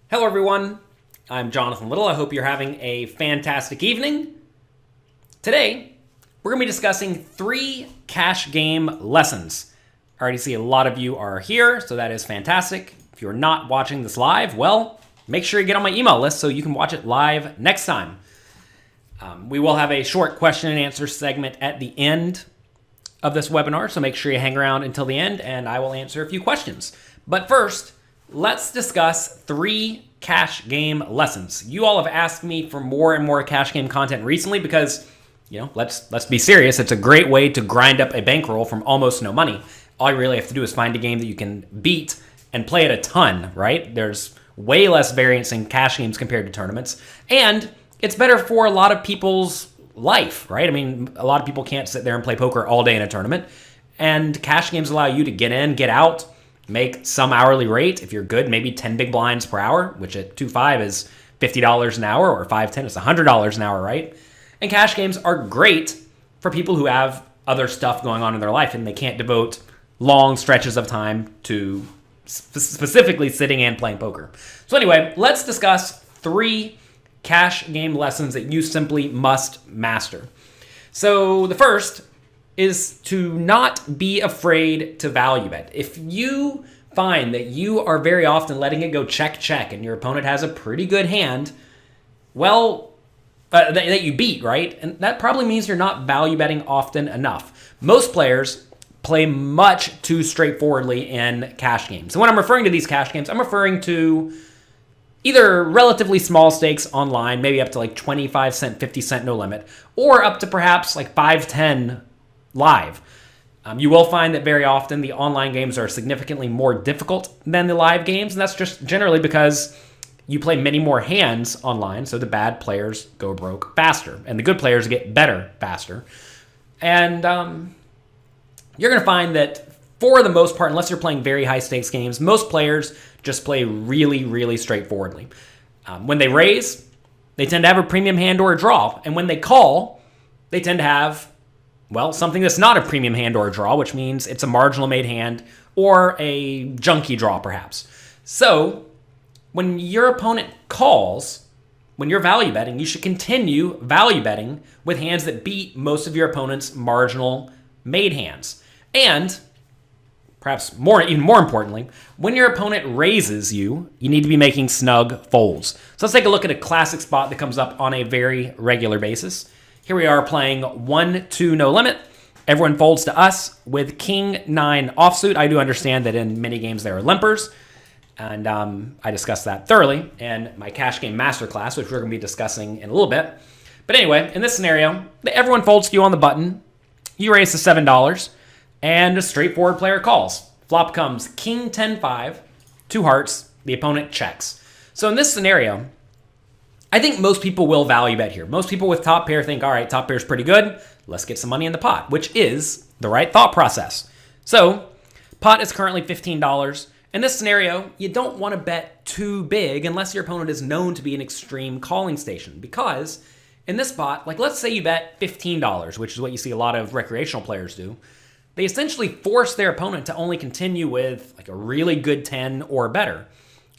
Hello, everyone. I'm Jonathan Little. I hope you're having a fantastic evening. Today, we're going to be discussing 3 cash game lessons. I already see a lot of you are here, so that is fantastic. If you're not watching this live, well, make sure you get on my email list so you can watch it live next time. We will have a short question and answer segment at the end of this webinar, so make sure you hang around until the end and I will answer a few questions. But first, let's discuss 3 cash game lessons. You all have asked me for more and more cash game content recently because, let's be serious. It's a great way to grind up a bankroll from almost no money. All you really have to do is find a game that you can beat and play it a ton, right? There's way less variance in cash games compared to tournaments. And it's better for a lot of people's life, right? I mean, a lot of people can't sit there and play poker all day in a tournament. And cash games allow you to get in, get out, make some hourly rate. If you're good, maybe 10 big blinds per hour, which at 2.5 is $50 an hour, or 5.10 is $100 an hour, right? And cash games are great for people who have other stuff going on in their life and they can't devote long stretches of time to specifically sitting and playing poker. So anyway, let's discuss 3 cash game lessons that you simply must master. So the first is to not be afraid to value bet. If you find that you are very often letting it go check and your opponent has a pretty good hand, well, that you beat, right? And that probably means you're not value betting often enough. Most players play much too straightforwardly in cash games. And when I'm referring to these cash games, I'm referring to either relatively small stakes online, maybe up to like 25 cent, 50 cent no limit, or up to perhaps like 5-10 live. You will find that very often the online games are significantly more difficult than the live games, and that's just generally because you play many more hands online, so the bad players go broke faster, and the good players get better faster. And you're going to find that for the most part, unless you're playing very high stakes games, most players just play really, really straightforwardly. When they raise, they tend to have a premium hand or a draw, and when they call, they tend to have something that's not a premium hand or a draw, which means it's a marginal made hand or a junky draw, perhaps. So when your opponent calls, when you're value betting, you should continue value betting with hands that beat most of your opponent's marginal made hands. And perhaps even more importantly, when your opponent raises you, you need to be making snug folds. So let's take a look at a classic spot that comes up on a very regular basis. Here we are playing 1-2 no limit. Everyone folds to us with King 9 offsuit. I do understand that in many games there are limpers, and I discussed that thoroughly in my cash game masterclass, which we're going to be discussing in a little bit. But anyway, in this scenario, everyone folds to you on the button. You raise to $7, and a straightforward player calls. Flop comes King 10-5, 2 hearts. The opponent checks. So in this scenario, I think most people will value bet here. Most people with top pair think, all right, top pair's pretty good. Let's get some money in the pot, which is the right thought process. So pot is currently $15. In this scenario, you don't want to bet too big unless your opponent is known to be an extreme calling station. Because in this spot, like let's say you bet $15, which is what you see a lot of recreational players do. They essentially force their opponent to only continue with like a really good 10 or better.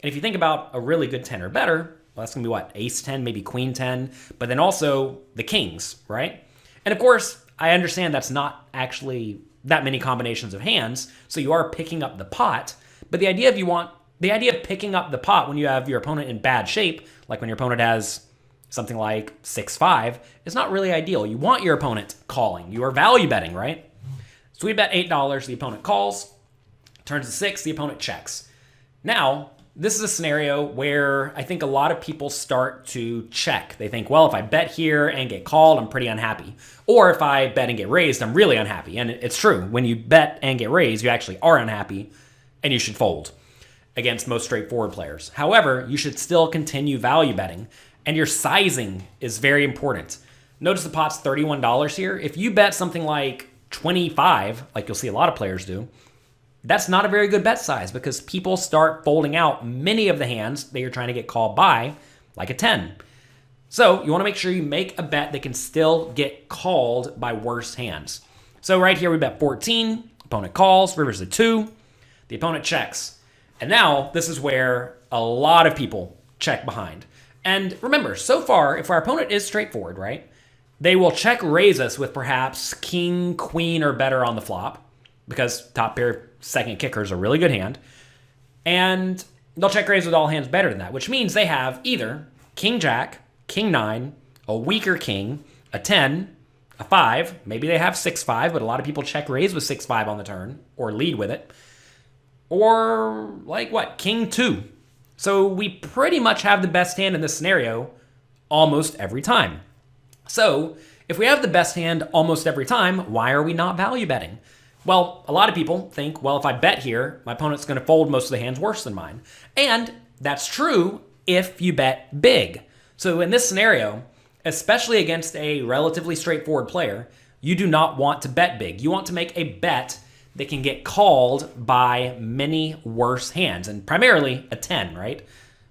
And if you think about a really good 10 or better, well, that's going to be what? Ace 10, maybe Queen 10, but then also the kings, right? And of course, I understand that's not actually that many combinations of hands, so you are picking up the pot, but the idea of picking up the pot when you have your opponent in bad shape, like when your opponent has something like 6-5, is not really ideal. You want your opponent calling. You are value betting, right? So we bet $8, the opponent calls, turns to 6, the opponent checks. Now, this is a scenario where I think a lot of people start to check. They think, well, if I bet here and get called, I'm pretty unhappy. Or if I bet and get raised, I'm really unhappy. And it's true. When you bet and get raised, you actually are unhappy and you should fold against most straightforward players. However, you should still continue value betting, and your sizing is very important. Notice the pot's $31 here. If you bet something like 25, like you'll see a lot of players do, that's not a very good bet size because people start folding out many of the hands that you're trying to get called by, like a 10. So you want to make sure you make a bet that can still get called by worse hands. So right here we bet 14, opponent calls, river's a 2, the opponent checks. And now this is where a lot of people check behind. And remember, so far, if our opponent is straightforward, right, they will check raise us with perhaps king, queen, or better on the flop, because top pair second kicker is a really good hand. And they'll check raise with all hands better than that, which means they have either king jack, king nine, a weaker king, a 10, a 5. Maybe they have 6-5, but a lot of people check raise with 6-5 on the turn or lead with it. Or like what? King 2. So we pretty much have the best hand in this scenario almost every time. So if we have the best hand almost every time, why are we not value betting? Well, a lot of people think, well, if I bet here, my opponent's going to fold most of the hands worse than mine. And that's true if you bet big. So in this scenario, especially against a relatively straightforward player, you do not want to bet big. You want to make a bet that can get called by many worse hands, and primarily a 10, right?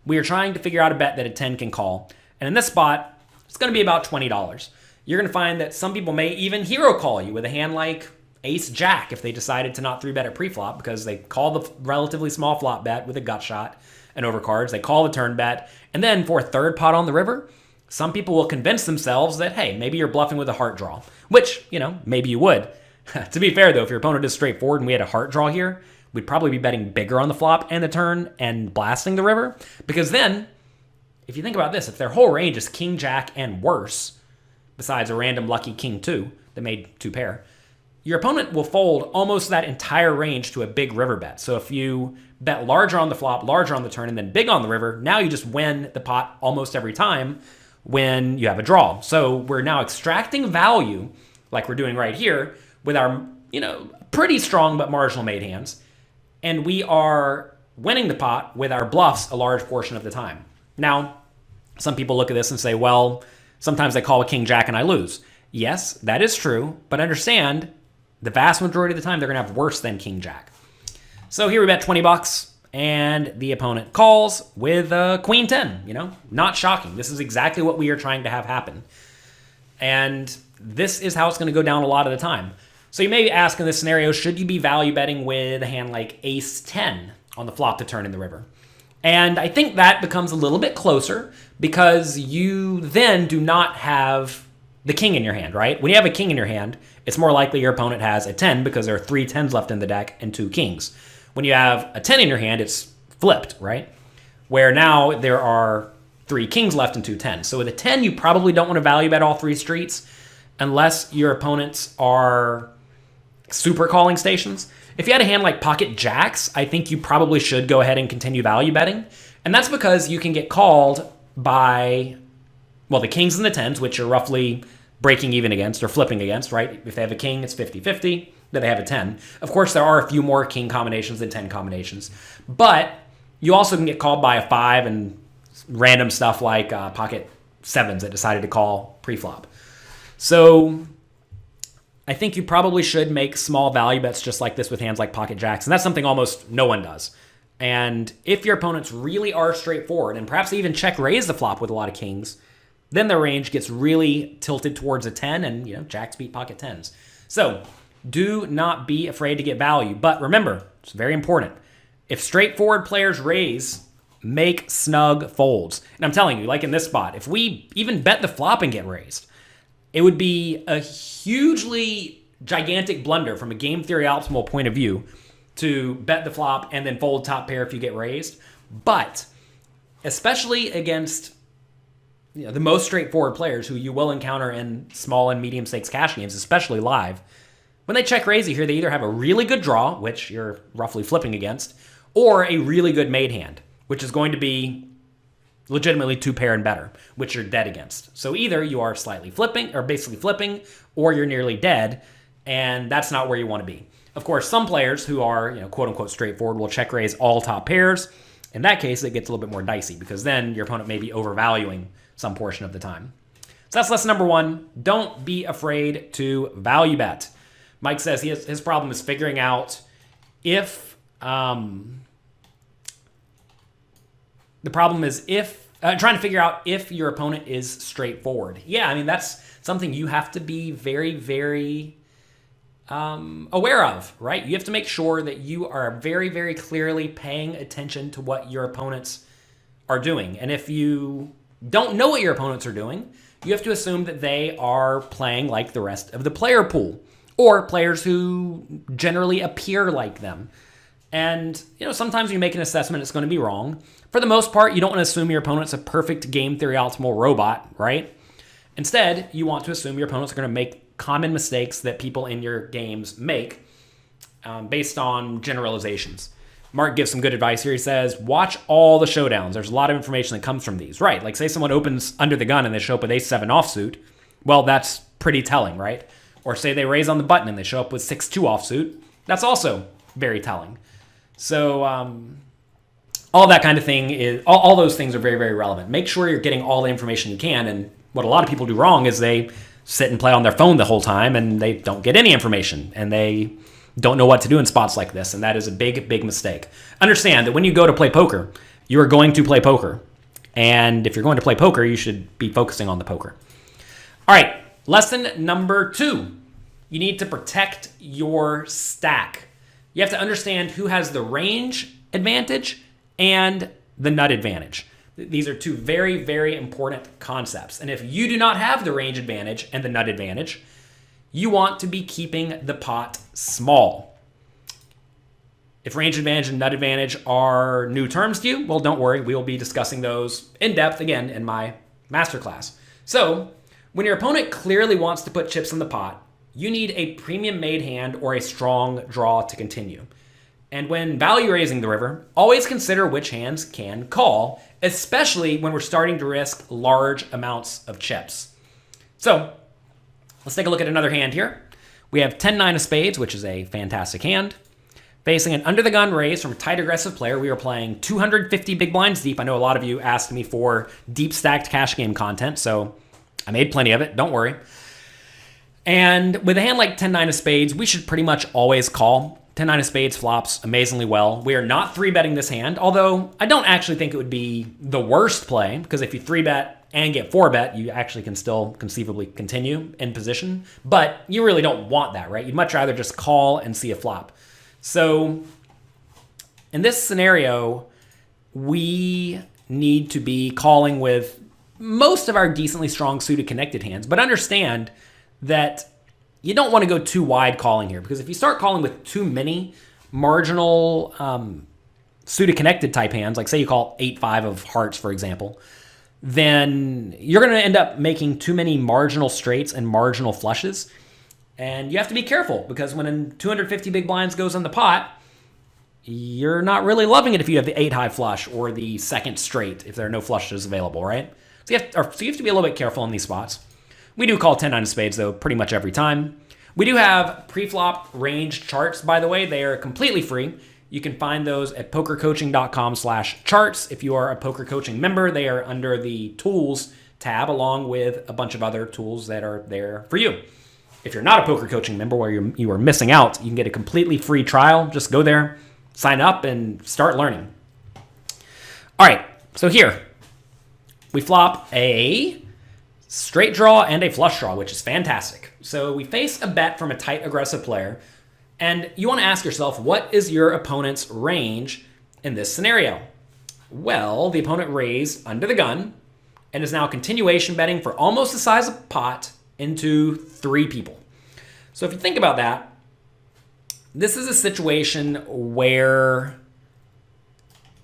We are trying to figure out a bet that a 10 can call. And in this spot, it's going to be about $20. You're going to find that some people may even hero call you with a hand like ace jack if they decided to not 3-bet at preflop because they call the relatively small flop bet with a gut shot and overcards. They call the turn bet. And then for a third pot on the river, some people will convince themselves that, hey, maybe you're bluffing with a heart draw, which, maybe you would. To be fair, though, if your opponent is straightforward and we had a heart draw here, we'd probably be betting bigger on the flop and the turn and blasting the river. Because then, if you think about this, if their whole range is king, jack, and worse, besides a random lucky king 2 that made 2 pair, your opponent will fold almost that entire range to a big river bet. So if you bet larger on the flop, larger on the turn, and then big on the river, now you just win the pot almost every time when you have a draw. So we're now extracting value, like we're doing right here, with our, pretty strong but marginal made hands. And we are winning the pot with our bluffs a large portion of the time. Now, some people look at this and say, well, sometimes I call a king jack and I lose. Yes, that is true, but understand the vast majority of the time they're going to have worse than king jack. So here we bet $20 and the opponent calls with queen 10, not shocking. This is exactly what we are trying to have happen. And this is how it's going to go down a lot of the time. So you may ask in this scenario, should you be value betting with a hand like ace 10 on the flop to turn in the river? And I think that becomes a little bit closer because you then do not have the king in your hand, right? When you have a king in your hand, it's more likely your opponent has a 10 because there are 3 10s left in the deck and 2 kings. When you have a 10 in your hand, it's flipped, right? Where now there are 3 kings left and 2 10s. So with a 10, you probably don't want to value bet all 3 streets unless your opponents are super calling stations. If you had a hand like pocket jacks, I think you probably should go ahead and continue value betting. And that's because you can get called by, well, the kings and the 10s, which are roughly breaking even against or flipping against, right? If they have a king, it's 50-50. Then they have a 10. Of course, there are a few more king combinations than 10 combinations. But you also can get called by a 5 and random stuff like pocket 7s that decided to call preflop. So I think you probably should make small value bets just like this with hands like pocket jacks. And that's something almost no one does. And if your opponents really are straightforward and perhaps they even check raise the flop with a lot of kings, then their range gets really tilted towards a 10 and, jacks beat pocket 10s. So do not be afraid to get value. But remember, it's very important. If straightforward players raise, make snug folds. And I'm telling you, like in this spot, if we even bet the flop and get raised, it would be a hugely gigantic blunder from a game theory optimal point of view to bet the flop and then fold top pair if you get raised. But especially against the most straightforward players who you will encounter in small and medium stakes cash games, especially live, when they check raise here, they either have a really good draw, which you're roughly flipping against, or a really good made hand, which is going to be legitimately 2 pair and better, which you're dead against. So either you are slightly flipping, or basically flipping, or you're nearly dead, and that's not where you want to be. Of course, some players who are, quote-unquote straightforward will check raise all top pairs. In that case, it gets a little bit more dicey because then your opponent may be overvaluing some portion of the time. So that's lesson number 1. Don't be afraid to value bet. Mike says his problem is figuring out if the problem is trying to figure out if your opponent is straightforward. Yeah, I mean, that's something you have to be very, very aware of, right? You have to make sure that you are very, very clearly paying attention to what your opponents are doing. And if you don't know what your opponents are doing, you have to assume that they are playing like the rest of the player pool, or players who generally appear like them. And, sometimes you make an assessment, it's going to be wrong. For the most part, you don't want to assume your opponent's a perfect game theory optimal robot, right? Instead, you want to assume your opponents are going to make common mistakes that people in your games make based on generalizations. Mark gives some good advice here. He says, watch all the showdowns. There's a lot of information that comes from these. Right, like say someone opens under the gun and they show up with ace-7 offsuit. Well, that's pretty telling, right? Or say they raise on the button and they show up with 6-2 offsuit. That's also very telling. So all that kind of thing is, all those things are very, very relevant. Make sure you're getting all the information you can. And what a lot of people do wrong is they sit and play on their phone the whole time and they don't get any information and they don't know what to do in spots like this. And that is a big, big mistake. Understand that when you go to play poker, you are going to play poker. And if you're going to play poker, you should be focusing on the poker. All right, lesson number 2. You need to protect your stack. You have to understand who has the range advantage and the nut advantage. These are 2 very, very important concepts. And if you do not have the range advantage and the nut advantage, you want to be keeping the pot small. If range advantage and nut advantage are new terms to you, well, don't worry. We will be discussing those in depth again in my masterclass. So when your opponent clearly wants to put chips in the pot, you need a premium made hand or a strong draw to continue. And when value raising the river, always consider which hands can call, especially when we're starting to risk large amounts of chips. So let's take a look at another hand here. We have 10-9 of spades, which is a fantastic hand. Facing an under-the-gun raise from a tight aggressive player, we are playing 250 big blinds deep. I know a lot of you asked me for deep stacked cash game content, so I made plenty of it, don't worry. And with a hand like 10-9 of spades, we should pretty much always call. 10-9 of spades flops amazingly well. We are not 3-betting this hand, although I don't actually think it would be the worst play, because if you 3-bet and get 4-bet, you actually can still conceivably continue in position. But you really don't want that, right? You'd much rather just call and see a flop. So in this scenario, we need to be calling with most of our decently strong suited connected hands. But understand that you don't want to go too wide calling here, because if you start calling with too many marginal suited connected type hands, like say you call 8-5 of hearts, for example, then you're going to end up making too many marginal straights and marginal flushes. And you have to be careful, because when 250 big blinds goes in the pot, you're not really loving it if you have the 8-high flush or the second straight if there are no flushes available, right? So you have to be a little bit careful in these spots. We do call 10-9 of spades, though, pretty much every time. We do have pre-flop range charts, by the way. They are completely free. You can find those at pokercoaching.com/charts. If you are a poker coaching member, they are under the tools tab, along with a bunch of other tools that are there for you. If you're not a poker coaching member where you are missing out, you can get a completely free trial. Just go there, sign up, and start learning. All right, so here we flop a straight draw and a flush draw, which is fantastic. So we face a bet from a tight aggressive player, and you want to ask yourself, what is your opponent's range in this scenario? Well, the opponent raised under the gun and is now continuation betting for almost the size of pot into 3 people. So if you think about that, this is a situation where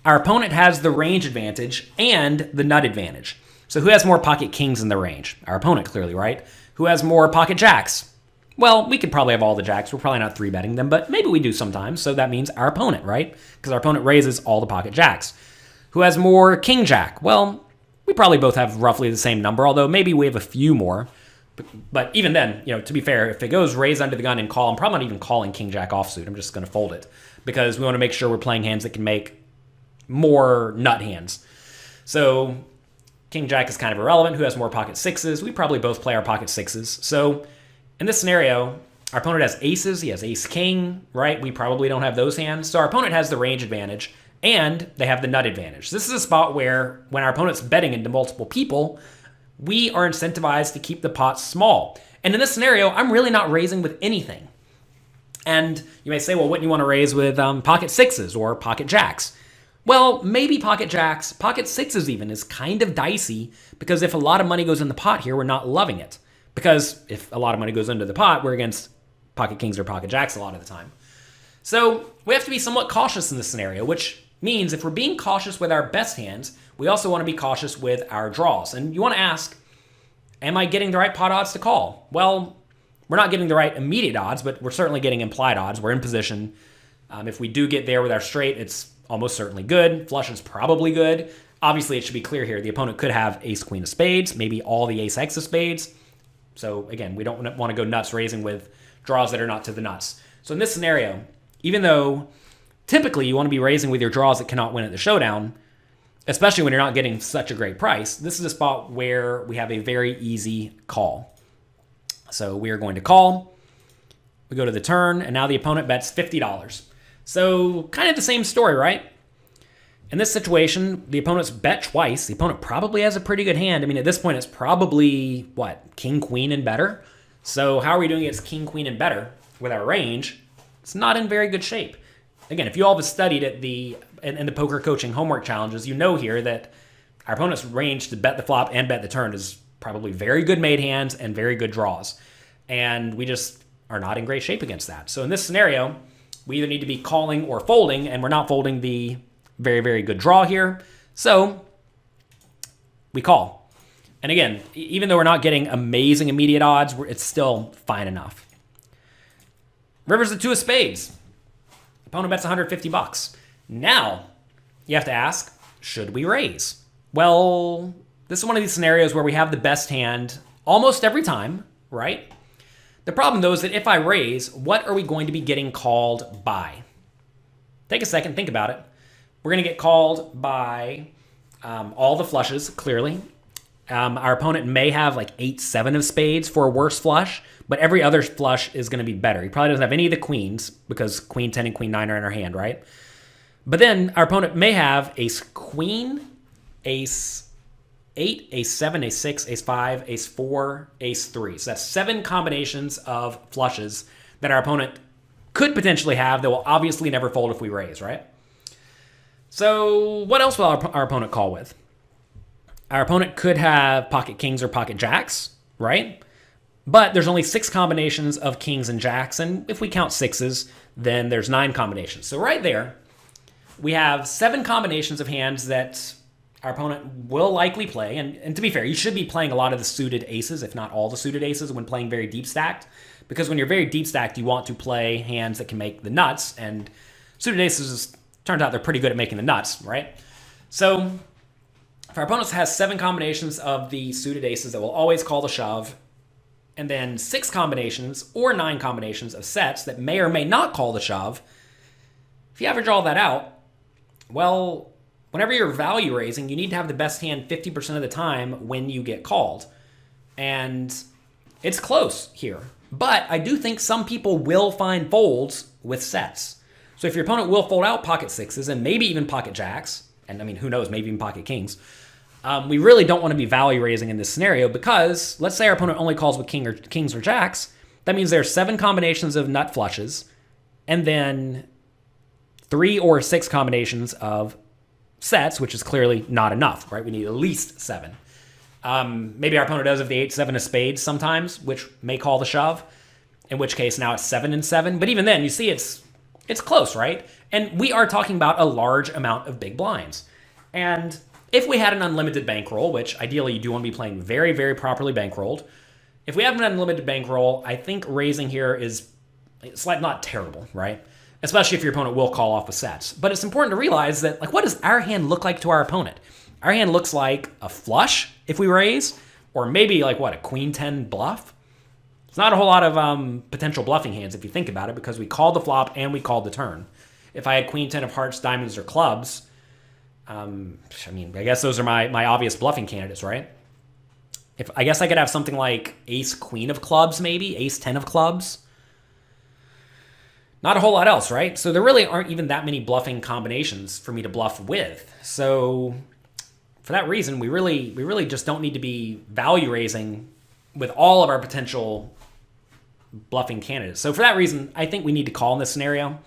our opponent has the range advantage and the nut advantage. So who has more pocket kings in the range? Our opponent, clearly, right? Who has more pocket jacks? Well, we could probably have all the jacks. We're probably not 3-betting them, but maybe we do sometimes. So that means our opponent, right? Because our opponent raises all the pocket jacks. Who has more king jack? Well, we probably both have roughly the same number, although maybe we have a few more. But even then, to be fair, if it goes raise under the gun and call, I'm probably not even calling king jack offsuit. I'm just going to fold it, because we want to make sure we're playing hands that can make more nut hands. So king jack is kind of irrelevant. Who has more pocket sixes? We probably both play our pocket sixes. So in this scenario, our opponent has aces. He has ace king, right? We probably don't have those hands. So our opponent has the range advantage and they have the nut advantage. This is a spot where when our opponent's betting into multiple people, we are incentivized to keep the pot small. And in this scenario, I'm really not raising with anything. And you may say, well, wouldn't you want to raise with pocket sixes or pocket jacks? Well, maybe pocket jacks, pocket sixes even is kind of dicey because if a lot of money goes in the pot here, we're not loving it. Because if a lot of money goes into the pot, we're against pocket kings or pocket jacks a lot of the time. So we have to be somewhat cautious in this scenario, which means if we're being cautious with our best hands, we also want to be cautious with our draws. And you want to ask, am I getting the right pot odds to call? Well, we're not getting the right immediate odds, but we're certainly getting implied odds. We're in position. If we do get there with our straight, it's almost certainly good. Flush is probably good. Obviously, it should be clear here. The opponent could have ace queen of spades, maybe all the ace x of spades. So again, we don't want to go nuts raising with draws that are not to the nuts. So in this scenario, even though typically you want to be raising with your draws that cannot win at the showdown, especially when you're not getting such a great price, this is a spot where we have a very easy call. So we are going to call. We go to the turn, and now the opponent bets $50. So kind of the same story, right? In this situation, the opponent's bet twice. The opponent probably has a pretty good hand. I mean, at this point, it's probably, king, queen, and better. So how are we doing against king, queen, and better with our range? It's not in very good shape. Again, if you all have studied at in the poker coaching homework challenges, you know here that our opponent's range to bet the flop and bet the turn is probably very good made hands and very good draws. And we just are not in great shape against that. So in this scenario, we either need to be calling or folding, and we're not folding the very, very good draw here. So we call. And again, even though we're not getting amazing immediate odds, it's still fine enough. River's the two of spades. Opponent bets $150. Now, you have to ask, should we raise? Well, this is one of these scenarios where we have the best hand almost every time, right? The problem, though, is that if I raise, what are we going to be getting called by? Take a second, think about it. We're going to get called by all the flushes, clearly. Our opponent may have like 8-7 of spades for a worse flush, but every other flush is going to be better. He probably doesn't have any of the queens because queen 10 and queen 9 are in our hand, right? But then our opponent may have ace queen, ace 8, ace 7, ace 6, ace 5, ace 4, ace 3. So that's 7 combinations of flushes that our opponent could potentially have that will obviously never fold if we raise, right? So what else will our opponent call with? Our opponent could have pocket kings or pocket jacks, right? But there's only 6 combinations of kings and jacks, and if we count sixes, then there's 9 combinations. So right there, we have 7 combinations of hands that our opponent will likely play. And to be fair, you should be playing a lot of the suited aces, if not all the suited aces, when playing very deep stacked. Because when you're very deep stacked, you want to play hands that can make the nuts, and suited aces, turns out they're pretty good at making the nuts, right? So if our opponent has 7 combinations of the suited aces that will always call the shove, and then 6 combinations or 9 combinations of sets that may or may not call the shove, if you average all that out, well, whenever you're value raising, you need to have the best hand 50% of the time when you get called. And it's close here. But I do think some people will find folds with sets. So if your opponent will fold out pocket sixes and maybe even pocket jacks, and I mean, who knows, maybe even pocket kings, we really don't want to be value raising in this scenario because let's say our opponent only calls with kings or jacks. That means there's 7 combinations of nut flushes and then 3 or 6 combinations of sets, which is clearly not enough, right? We need at least 7. Maybe our opponent does have the 8-7 of spades sometimes, which may call the shove, in which case now it's 7 and 7. But even then, you see it's close, right? And we are talking about a large amount of big blinds. And if we had an unlimited bankroll, which ideally you do want to be playing very, very properly bankrolled, if we have an unlimited bankroll, I think raising here is not terrible, right? Especially if your opponent will call off with sets. But it's important to realize that, like, what does our hand look like to our opponent? Our hand looks like a flush if we raise, or maybe like a queen 10 bluff. It's not a whole lot of potential bluffing hands if you think about it, because we called the flop and we called the turn. If I had queen 10 of hearts, diamonds, or clubs, I guess those are my obvious bluffing candidates, right? I guess I could have something like ace queen of clubs, maybe ace 10 of clubs. Not a whole lot else, right? So there really aren't even that many bluffing combinations for me to bluff with. So for that reason, we really just don't need to be value raising with all of our potential bluffing candidates. So for that reason, I think we need to call in this scenario.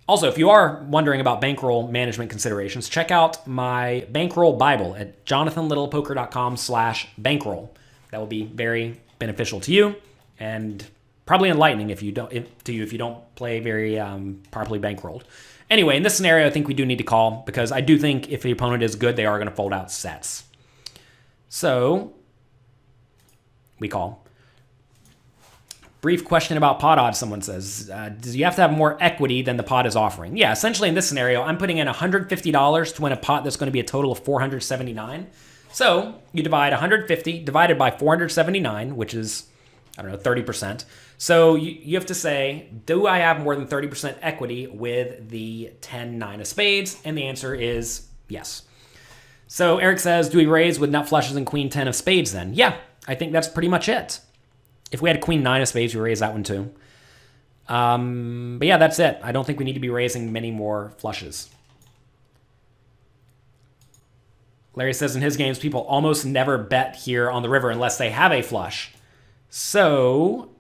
Also, if you are wondering about bankroll management considerations, check out my bankroll Bible at jonathanlittlepoker.com/bankroll. That will be very beneficial to you and probably enlightening if you don't play very properly bankrolled. Anyway, in this scenario, I think we do need to call because I do think if the opponent is good, they are going to fold out sets. So we call. Brief question about pot odds, someone says. Do you have to have more equity than the pot is offering? Yeah, essentially in this scenario, I'm putting in $150 to win a pot that's going to be a total of $479. So you divide 150 divided by 479, which is, 30%. So you have to say, do I have more than 30% equity with the 10-9 of spades? And the answer is yes. So Eric says, do we raise with nut flushes and queen 10 of spades then? Yeah, I think that's pretty much it. If we had queen 9 of spades, we raise that one too. But yeah, that's it. I don't think we need to be raising many more flushes. Larry says in his games, people almost never bet here on the river unless they have a flush. So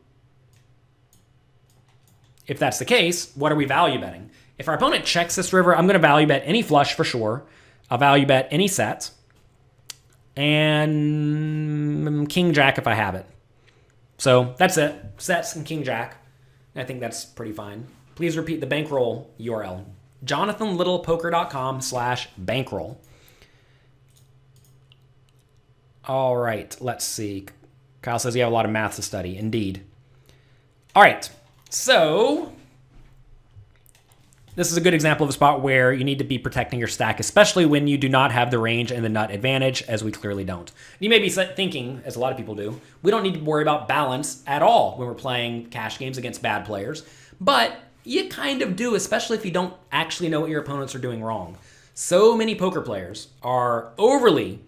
if that's the case, what are we value betting? If our opponent checks this river, I'm going to value bet any flush for sure. I'll value bet any set. And king jack if I have it. So that's it. Sets and king jack. I think that's pretty fine. Please repeat the bankroll URL. jonathanlittlepoker.com/bankroll. All right, let's see. Kyle says you have a lot of math to study. Indeed. All right, so this is a good example of a spot where you need to be protecting your stack, especially when you do not have the range and the nut advantage, as we clearly don't. You may be thinking, as a lot of people do, we don't need to worry about balance at all when we're playing cash games against bad players. But you kind of do, especially if you don't actually know what your opponents are doing wrong. So many poker players are overly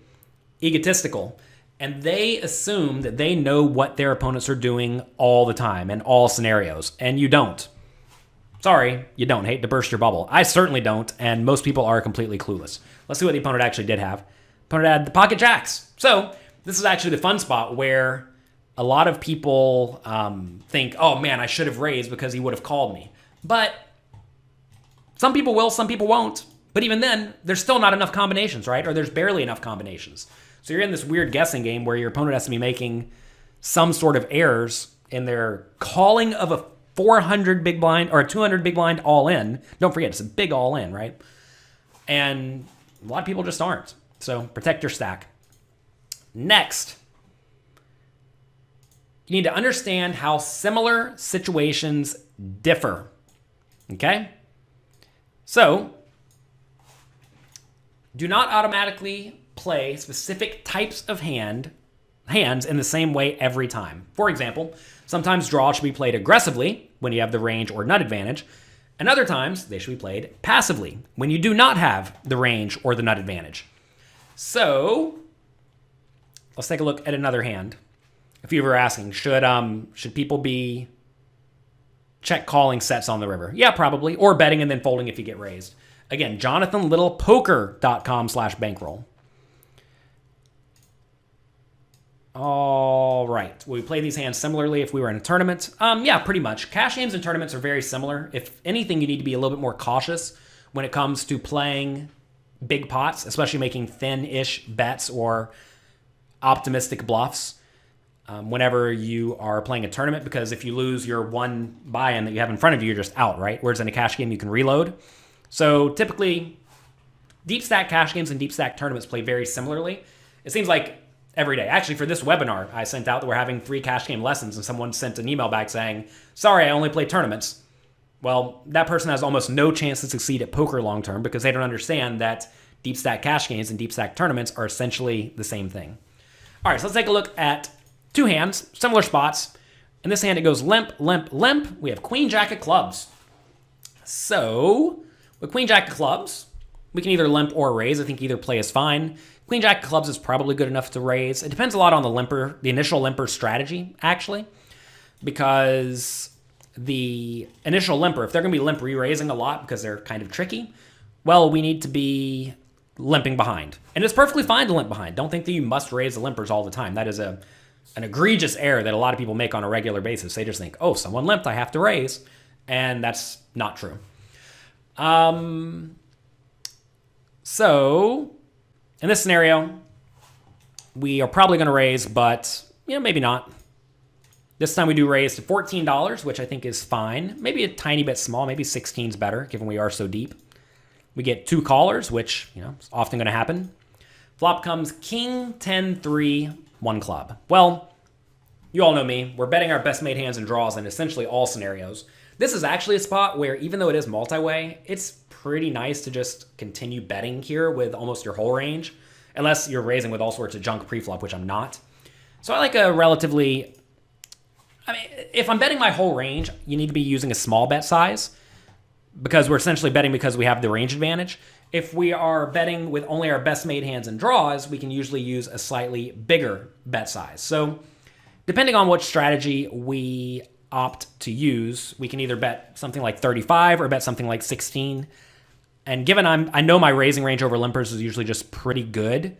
egotistical, and they assume that they know what their opponents are doing all the time in all scenarios, and you don't. Sorry, you don't. Hate to burst your bubble. I certainly don't, and most people are completely clueless. Let's see what the opponent actually did have. Opponent had the pocket jacks. So this is actually the fun spot where a lot of people think, oh man, I should have raised because he would have called me. But some people will, some people won't. But even then, there's still not enough combinations, right? Or there's barely enough combinations. So you're in this weird guessing game where your opponent has to be making some sort of errors in their calling of a 400 big blind or a 200 big blind all in. Don't forget, it's a big all in, right? And a lot of people just aren't. So protect your stack. Next, you need to understand how similar situations differ. Okay? So do not automatically play specific types of hands in the same way every time. For example, sometimes draw should be played aggressively when you have the range or nut advantage, and other times they should be played passively when you do not have the range or the nut advantage. So let's take a look at another hand. A few were asking, should people be check calling sets on the river? Yeah, probably, or betting and then folding if you get raised. Again, jonathanlittlepoker.com/bankroll. All right. Will we play these hands similarly if we were in a tournament? Yeah, pretty much. Cash games and tournaments are very similar. If anything, you need to be a little bit more cautious when it comes to playing big pots, especially making thin-ish bets or optimistic bluffs whenever you are playing a tournament, because if you lose your one buy-in that you have in front of you, you're just out, right? Whereas in a cash game, you can reload. So typically, deep stack cash games and deep stack tournaments play very similarly. It seems like every day. Actually, for this webinar, I sent out that we're having 3 cash game lessons, and someone sent an email back saying, sorry, I only play tournaments. Well, that person has almost no chance to succeed at poker long term because they don't understand that deep stack cash games and deep stack tournaments are essentially the same thing. All right, so let's take a look at 2 hands, similar spots. In this hand, it goes limp, limp, limp. We have queen jack of clubs. So with queen jack of clubs, we can either limp or raise. I think either play is fine. Queen jack of clubs is probably good enough to raise. It depends a lot on the initial limper strategy, actually, because the initial limper, if they're going to be limp re-raising a lot because they're kind of tricky, well, we need to be limping behind. And it's perfectly fine to limp behind. Don't think that you must raise the limpers all the time. That is an egregious error that a lot of people make on a regular basis. They just think, oh, someone limped, I have to raise. And that's not true. So in this scenario, we are probably going to raise, but maybe not. This time we do raise to $14, which I think is fine. Maybe a tiny bit small. Maybe 16 is better, given we are so deep. We get 2 callers, which is often going to happen. Flop comes king, 10, 3, 1 club. Well, you all know me. We're betting our best made hands and draws in essentially all scenarios. This is actually a spot where, even though it is multi-way, it's pretty nice to just continue betting here with almost your whole range, unless you're raising with all sorts of junk pre-flop, which I'm not. So I like a relatively... if I'm betting my whole range, you need to be using a small bet size because we're essentially betting because we have the range advantage. If we are betting with only our best made hands and draws, we can usually use a slightly bigger bet size. So depending on what strategy we opt to use, we can either bet something like 35 or bet something like 16. And given I know my raising range over limpers is usually just pretty good,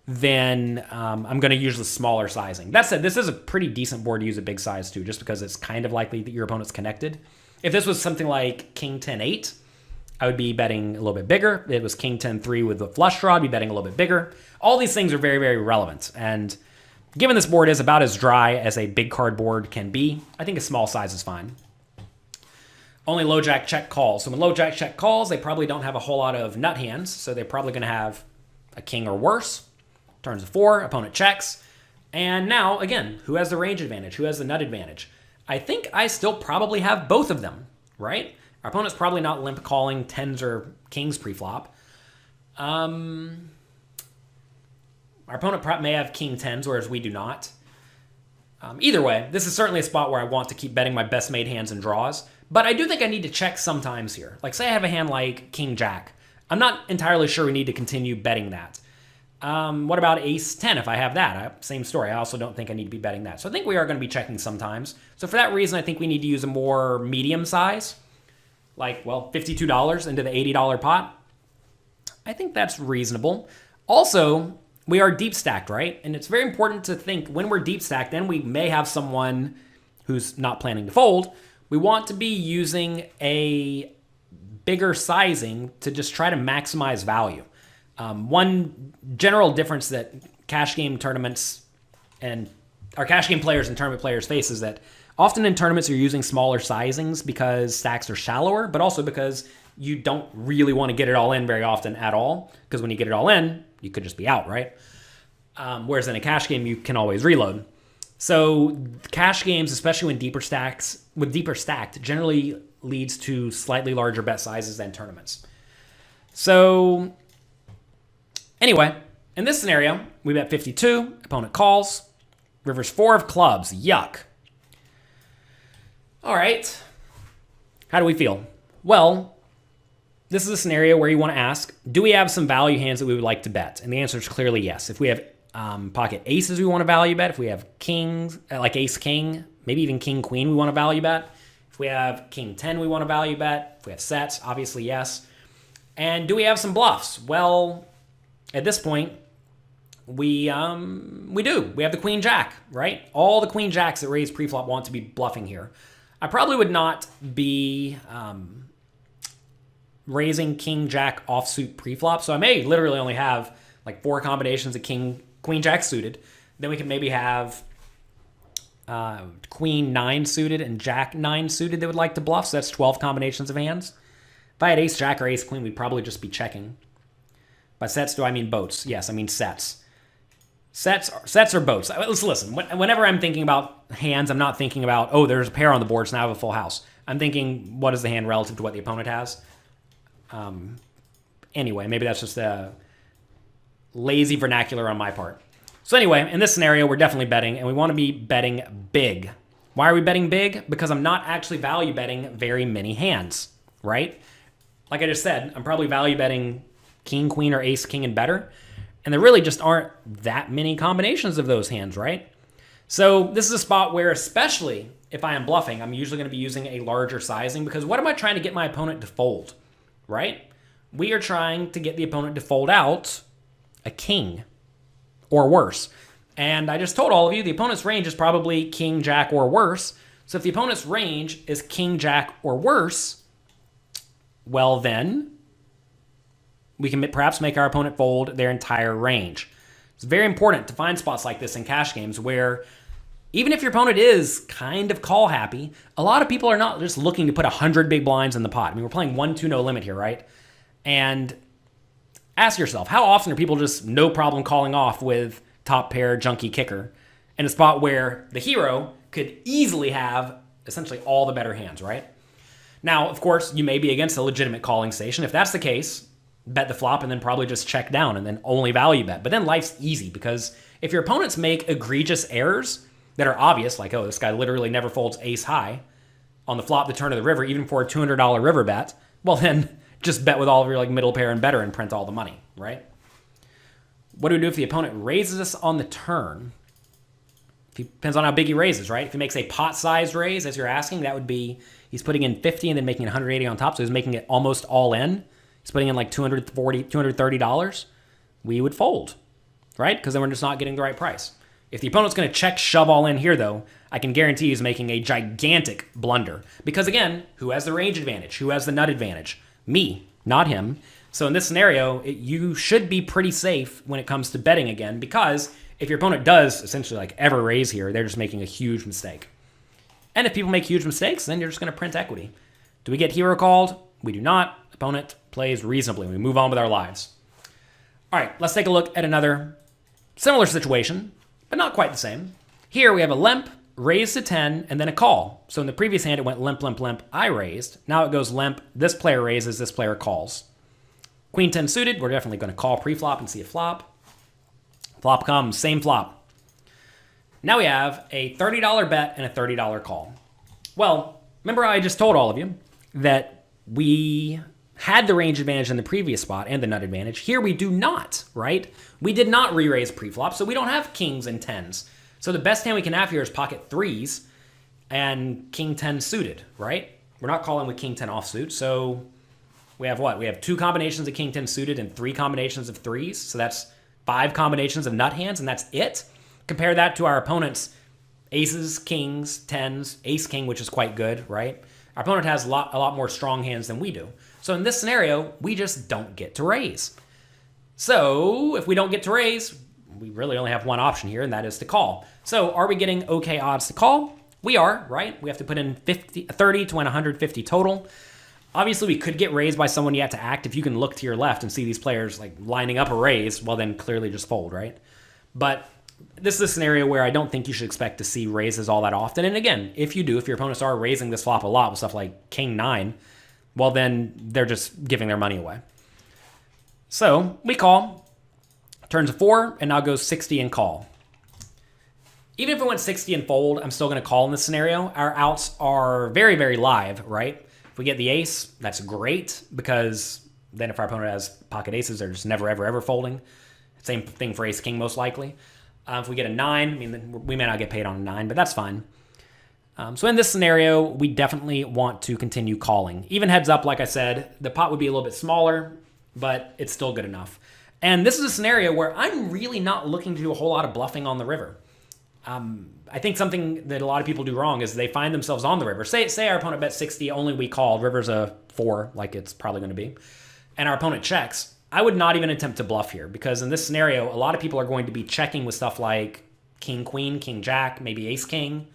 then I'm going to use the smaller sizing. That said, this is a pretty decent board to use a big size too, just because it's kind of likely that your opponent's connected. If this was something like king 10 8, I would be betting a little bit bigger. If it was king 10 3 with a flush draw, I'd be betting a little bit bigger. All these things are very, very relevant. And given this board is about as dry as a big card board can be, I think a small size is fine. Only low jack check calls. So when low jack check calls, they probably don't have a whole lot of nut hands. So they're probably going to have a king or worse. Turns to 4, opponent checks. And now, again, who has the range advantage? Who has the nut advantage? I think I still probably have both of them, right? Our opponent's probably not limp calling 10s or kings pre-flop. Our opponent may have king 10s, whereas we do not. Either way, this is certainly a spot where I want to keep betting my best made hands and draws. But I do think I need to check sometimes here. Like, say I have a hand like king jack. I'm not entirely sure we need to continue betting that. What about ace 10 if I have that? Same story. I also don't think I need to be betting that. So I think we are going to be checking sometimes. So for that reason, I think we need to use a more medium size, like, well, $52 into the $80 pot. I think that's reasonable. Also, we are deep stacked, right? And it's very important to think when we're deep stacked, then we may have someone who's not planning to fold. We want to be using a bigger sizing to just try to maximize value. One general difference that cash game tournaments and our cash game players and tournament players face is that often in tournaments you're using smaller sizings because stacks are shallower, but also because you don't really want to get it all in very often at all, because when you get it all in, you could just be out, right? Whereas in a cash game, you can always reload. So cash games, especially when deeper stacked, generally leads to slightly larger bet sizes than tournaments. So anyway, in this scenario, we bet 52, opponent calls, river's 4 of clubs, yuck. All right, how do we feel? Well, this is a scenario where you want to ask, do we have some value hands that we would like to bet? And the answer is clearly yes. If we have pocket aces we want to value bet, if we have kings, like ace king, maybe even king queen we want to value bet, if we have king 10 we want to value bet, if we have sets, obviously yes. And do we have some bluffs? Well, at this point, we do. We have the queen jack, right? All the queen jacks that raise preflop want to be bluffing here. I probably would not be raising king jack offsuit preflop, so I may literally only have like 4 combinations of queen jack suited. Then we can maybe have queen 9 suited and jack 9 suited that would like to bluff, so that's 12 combinations of hands. If I had ace jack or ace queen, we'd probably just be checking. By sets, do I mean boats? Yes, I mean sets. Sets or boats. Listen, whenever I'm thinking about hands, I'm not thinking about, oh, there's a pair on the board, so now I have a full house. I'm thinking, what is the hand relative to what the opponent has? Anyway, maybe that's just a lazy vernacular on my part. So anyway, in this scenario, we're definitely betting, and we want to be betting big. Why are we betting big? Because I'm not actually value betting very many hands, right? Like I just said, I'm probably value betting king, queen, or ace, king, and better. And there really just aren't that many combinations of those hands, right? So this is a spot where, especially if I am bluffing, I'm usually going to be using a larger sizing, because what am I trying to get my opponent to fold, right? We are trying to get the opponent to fold out a king or worse. And I just told all of you the opponent's range is probably king, jack, or worse. So if the opponent's range is king, jack, or worse, well then we can perhaps make our opponent fold their entire range. It's very important to find spots like this in cash games where even if your opponent is kind of call happy, a lot of people are not just looking to put 100 big blinds in the pot. I mean, we're playing 1-2 no limit here, right? And ask yourself, how often are people just no problem calling off with top pair junkie kicker in a spot where the hero could easily have essentially all the better hands, right? Now, of course, you may be against a legitimate calling station. If that's the case, bet the flop and then probably just check down and then only value bet. But then life's easy because if your opponents make egregious errors that are obvious, like, oh, this guy literally never folds ace high on the flop, the turn of the river, even for a $200 river bet, well then just bet with all of your like middle pair and better and print all the money, right? What do we do if the opponent raises us on the turn? Depends on how big he raises, right? If he makes a pot-sized raise, as you're asking, that would be he's putting in 50 and then making 180 on top, so he's making it almost all in. He's putting in like $230. We would fold, right? Because then we're just not getting the right price. If the opponent's going to check shove all in here, though, I can guarantee he's making a gigantic blunder. Because again, who has the range advantage? Who has the nut advantage? Me, not him. So in this scenario, you should be pretty safe when it comes to betting again, because if your opponent does essentially like ever raise here, they're just making a huge mistake. And if people make huge mistakes, then you're just going to print equity. Do we get hero called? We do not. Opponent plays reasonably. We move on with our lives. All right, let's take a look at another similar situation, but not quite the same. Here we have a limp, raise to 10, and then a call. So in the previous hand, it went limp, limp, limp. I raised. Now it goes limp. This player raises. This player calls. Queen 10 suited. We're definitely going to call pre-flop and see a flop. Flop comes. Same flop. Now we have a $30 bet and a $30 call. Well, remember I just told all of you that we had the range advantage in the previous spot and the nut advantage. Here we do not, right? We did not re-raise pre-flop, so we don't have kings and tens. So the best hand we can have here is pocket threes and king 10 suited, right? We're not calling with king 10 offsuit, so we have what? We have 2 combinations of king 10 suited and 3 combinations of threes, so that's 5 combinations of nut hands, and that's it. Compare that to our opponent's aces, kings, tens, ace king, which is quite good, right? Our opponent has a lot more strong hands than we do. So in this scenario, we just don't get to raise. So if we don't get to raise, we really only have one option here, and that is to call. So are we getting okay odds to call? We are, right? We have to put in 30 to win 150 total. Obviously, we could get raised by someone yet to act. If you can look to your left and see these players like lining up a raise, well then clearly just fold, right? But this is a scenario where I don't think you should expect to see raises all that often. And again, if you do, if your opponents are raising this flop a lot with stuff like king 9, well then they're just giving their money away. So we call, turns a 4, and now goes 60 and call. Even if it went 60 and fold, I'm still going to call in this scenario. Our outs are very, very live, right? If we get the ace, that's great, because then if our opponent has pocket aces, they're just never, ever, ever folding. Same thing for ace king, most likely. If we get a 9, I mean, we may not get paid on a 9, but that's fine. So in this scenario, we definitely want to continue calling. Even heads up, like I said, the pot would be a little bit smaller, but it's still good enough. And this is a scenario where I'm really not looking to do a whole lot of bluffing on the river. I think something that a lot of people do wrong is they find themselves on the river. Say our opponent bets 60, only we called, river's a 4, like it's probably going to be, and our opponent checks. I would not even attempt to bluff here, because in this scenario, a lot of people are going to be checking with stuff like king, queen, king, jack, maybe ace, king.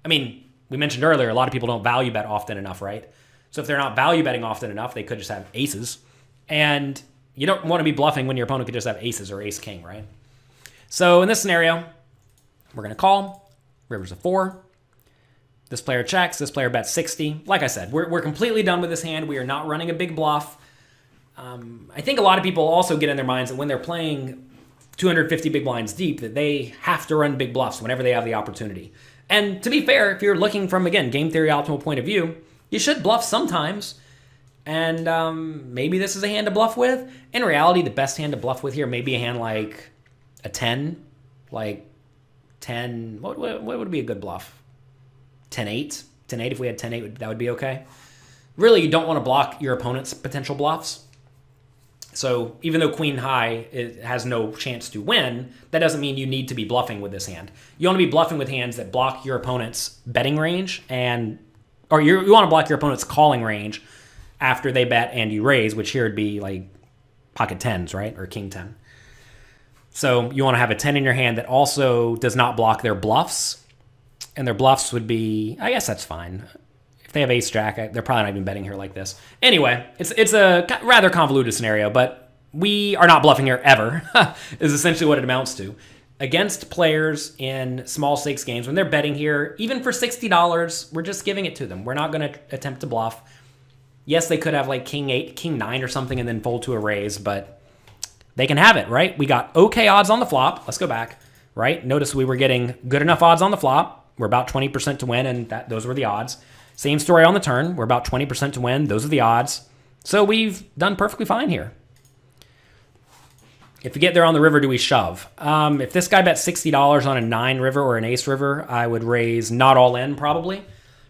I mean, we mentioned earlier, a lot of people don't value bet often enough, right? So if they're not value betting often enough, they could just have aces. And you don't want to be bluffing when your opponent could just have aces or ace, king, right? So in this scenario, we're going to call. River's a 4. This player checks. This player bets 60. Like I said, we're completely done with this hand. We are not running a big bluff. I think a lot of people also get in their minds that when they're playing 250 big blinds deep, that they have to run big bluffs whenever they have the opportunity. And to be fair, if you're looking from, again, game theory optimal point of view, you should bluff sometimes. And maybe this is a hand to bluff with. In reality, the best hand to bluff with here may be a hand like a 10. Like 10, what would be a good bluff? 10-8? 10-8, if we had 10-8, that would be okay. Really, you don't want to block your opponent's potential bluffs. So even though queen high has no chance to win, that doesn't mean you need to be bluffing with this hand. You want to be bluffing with hands that block your opponent's betting range, or you want to block your opponent's calling range after they bet and you raise, which here would be like pocket tens, right? Or king 10. So you want to have a 10 in your hand that also does not block their bluffs. And their bluffs would be, I guess that's fine. If they have ace jack, they're probably not even betting here like this. Anyway, it's a rather convoluted scenario, but we are not bluffing here ever, is essentially what it amounts to. Against players in small stakes games, when they're betting here, even for $60, we're just giving it to them. We're not going to attempt to bluff. Yes, they could have like king 8, king 9 or something and then fold to a raise, but they can have it, right? We got okay odds on the flop. Let's go back, right? Notice we were getting good enough odds on the flop. We're about 20% to win, and those were the odds. Same story on the turn. We're about 20% to win. Those are the odds. So we've done perfectly fine here. If we get there on the river, do we shove? If this guy bet $60 on a 9 river or an ace river, I would raise not all in probably,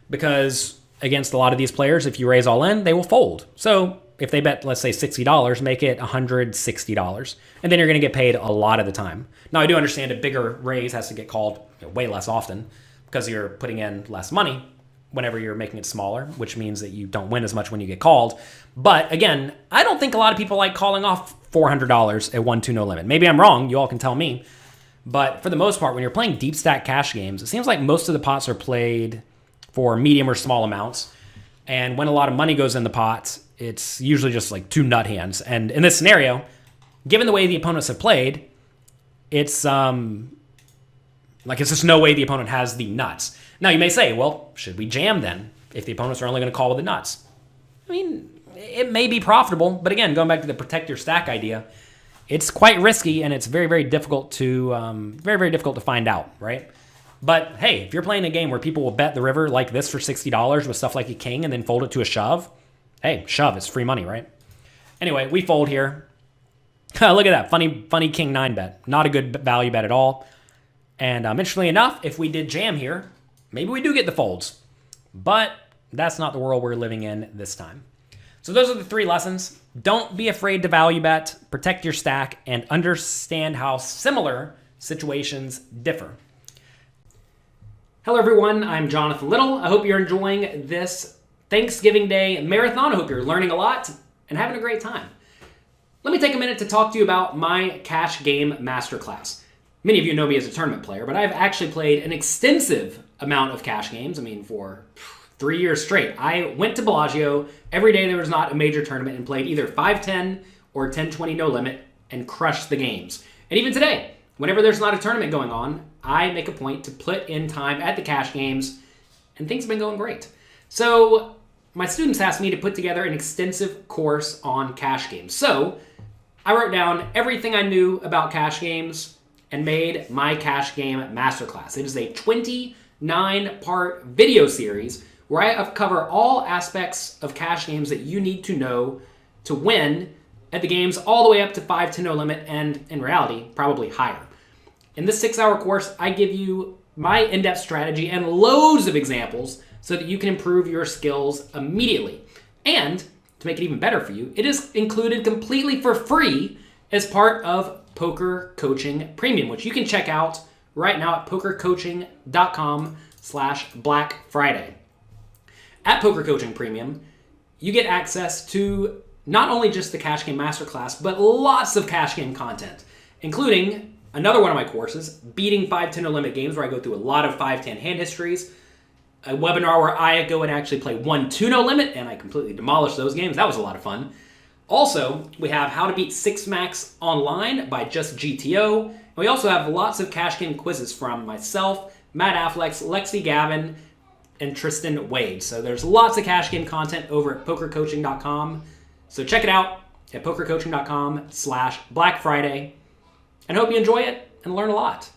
because against a lot of these players, if you raise all in, they will fold. So if they bet, let's say $60, make it $160. And then you're going to get paid a lot of the time. Now, I do understand a bigger raise has to get called way less often because you're putting in less money whenever you're making it smaller, which means that you don't win as much when you get called. But again, I don't think a lot of people like calling off $400 at 1-2 no limit. Maybe I'm wrong. You all can tell me. But for the most part, when you're playing deep stack cash games, it seems like most of the pots are played for medium or small amounts. And when a lot of money goes in the pot, it's usually just like 2 nut hands. And in this scenario, given the way the opponents have played, it's it's just no way the opponent has the nuts. Now you may say, well, should we jam then if the opponents are only going to call with the nuts? I mean, it may be profitable, but again, going back to the protect your stack idea, it's quite risky and it's very, very difficult to find out, right? But hey, if you're playing a game where people will bet the river like this for $60 with stuff like a king and then fold it to a shove, hey, shove, it's free money, right? Anyway, we fold here. Look at that, funny king 9 bet. Not a good value bet at all. And interestingly enough, if we did jam here, maybe we do get the folds. But that's not the world we're living in this time. So those are the 3 lessons. Don't be afraid to value bet, protect your stack, and understand how similar situations differ. Hello everyone, I'm Jonathan Little. I hope you're enjoying this Thanksgiving Day marathon. I hope you're learning a lot and having a great time. Let me take a minute to talk to you about my cash game masterclass. Many of you know me as a tournament player, but I've actually played an extensive amount of cash games. I mean, for 3 years straight. I went to Bellagio every day there was not a major tournament and played either 5-10 or 10-20 no limit and crushed the games. And even today, whenever there's not a tournament going on, I make a point to put in time at the cash games, and things have been going great. So my students asked me to put together an extensive course on cash games. So I wrote down everything I knew about cash games and made my cash game masterclass. It is a 29-part video series where I cover all aspects of cash games that you need to know to win at the games all the way up to 5 to no limit and, in reality, probably higher. In this 6-hour course, I give you my in-depth strategy and loads of examples so that you can improve your skills immediately. And to make it even better for you, it is included completely for free as part of Poker Coaching Premium, which you can check out right now at pokercoaching.com/Black Friday. At Poker Coaching Premium, you get access to not only just the cash game masterclass, but lots of cash game content, including another one of my courses, Beating 5-10 No Limit Games, where I go through a lot of 5-10 hand histories, a webinar where I go and actually play 1-2 No Limit, and I completely demolish those games. That was a lot of fun. Also, we have How to Beat 6 Max Online by Just GTO. And we also have lots of cash game quizzes from myself, Matt Affleck, Lexi Gavin, and Tristan Wade. So there's lots of cash game content over at pokercoaching.com. So check it out at pokercoaching.com/Black Friday. And hope you enjoy it and learn a lot.